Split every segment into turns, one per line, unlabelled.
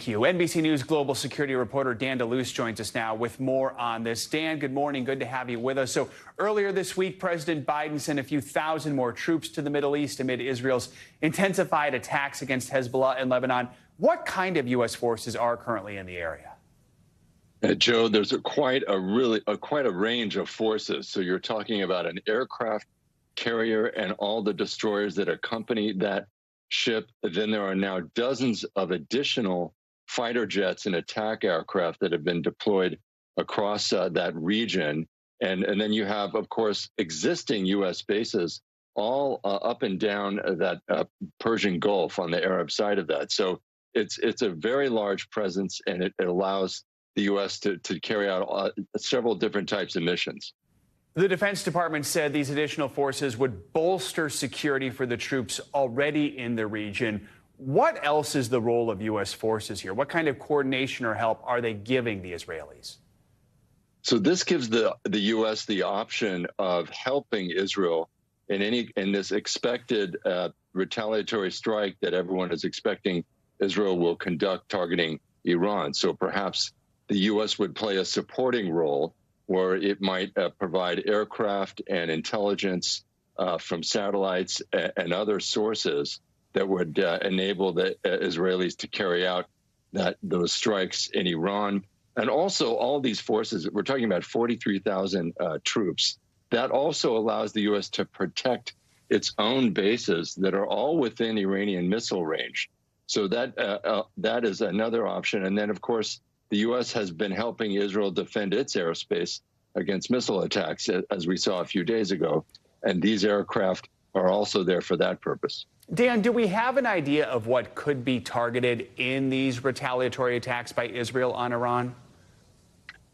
Thank you. NBC News global security reporter Dan Luce joins us now with more on this. Dan, good morning. Good to have you with us. So earlier this week, President Biden sent a few thousand more troops to the Middle East amid Israel's intensified attacks against Hezbollah in Lebanon. What kind of U.S. forces are currently in the area?
Joe, there's quite a range of forces. So you're talking about an aircraft carrier and all the destroyers that accompany that ship. Then there are now dozens of additional fighter jets and attack aircraft that have been deployed across that region. And then you have, of course, existing U.S. bases all up and down that Persian Gulf on the Arab side of that. So it's a very large presence, and it allows the U.S. to carry out several different types of missions.
The Defense Department said these additional forces would bolster security for the troops already in the region. What else is the role of U.S. forces here? What kind of coordination or help are they giving the Israelis?
So this gives the U.S. the option of helping Israel in this expected retaliatory strike that everyone is expecting Israel will conduct targeting Iran. So perhaps the U.S. would play a supporting role, where it might provide aircraft and intelligence from satellites and other sources that would enable the Israelis to carry out those strikes in Iran. And also all these forces, we're talking about 43,000 troops, that also allows the U.S. to protect its own bases that are all within Iranian missile range. So that is another option. And then, of course, the U.S. has been helping Israel defend its airspace against missile attacks, as we saw a few days ago. And these aircraft are also there for that purpose.
Dan, do we have an idea of what could be targeted in these retaliatory attacks by Israel on Iran?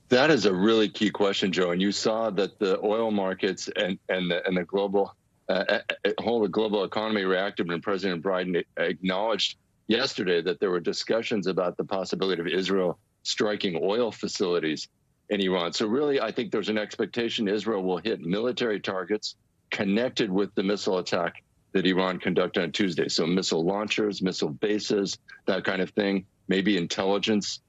That is a really key question, Joe. And you saw that the oil markets and the global whole global economy reacted when President Biden acknowledged yesterday that there were discussions about the possibility of Israel striking oil facilities in Iran. So really, I think there's an expectation Israel will hit military targets connected with the missile attack that Iran conducted on Tuesday. So missile launchers, missile bases, that kind of thing, maybe intelligence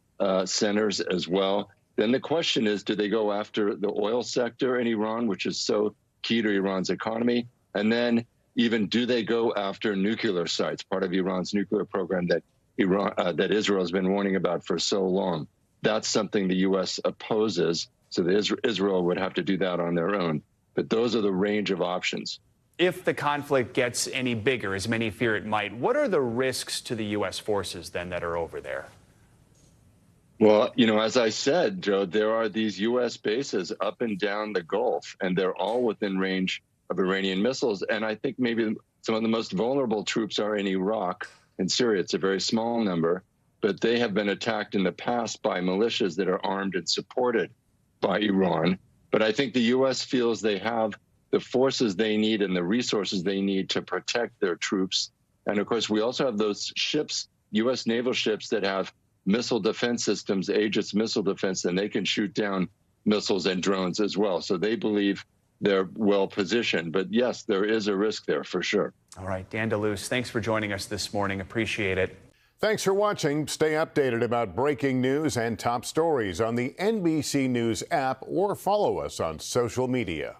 centers as well. Then the question is, do they go after the oil sector in Iran, which is so key to Iran's economy? And then even, do they go after nuclear sites, part of Iran's nuclear program that Israel has been warning about for so long? That's something the U.S. opposes, so Israel would have to do that on their own. But those are the range of options.
If the conflict gets any bigger, as many fear it might, what are the risks to the U.S. forces then that are over there?
Well, as I said, Joe, there are these U.S. bases up and down the Gulf, and they're all within range of Iranian missiles. And I think maybe some of the most vulnerable troops are in Iraq and Syria. It's a very small number, but they have been attacked in the past by militias that are armed and supported by Iran. But I think the U.S. feels they have the forces they need and the resources they need to protect their troops. And of course, we also have those ships, U.S. naval ships, that have missile defense systems, Aegis missile defense, and they can shoot down missiles and drones as well. So they believe they're well positioned. But yes, there is a risk there for sure.
All right, Dan Luce, thanks for joining us this morning. Appreciate it.
Thanks for watching. Stay updated about breaking news and top stories on the NBC News app, or follow us on social media.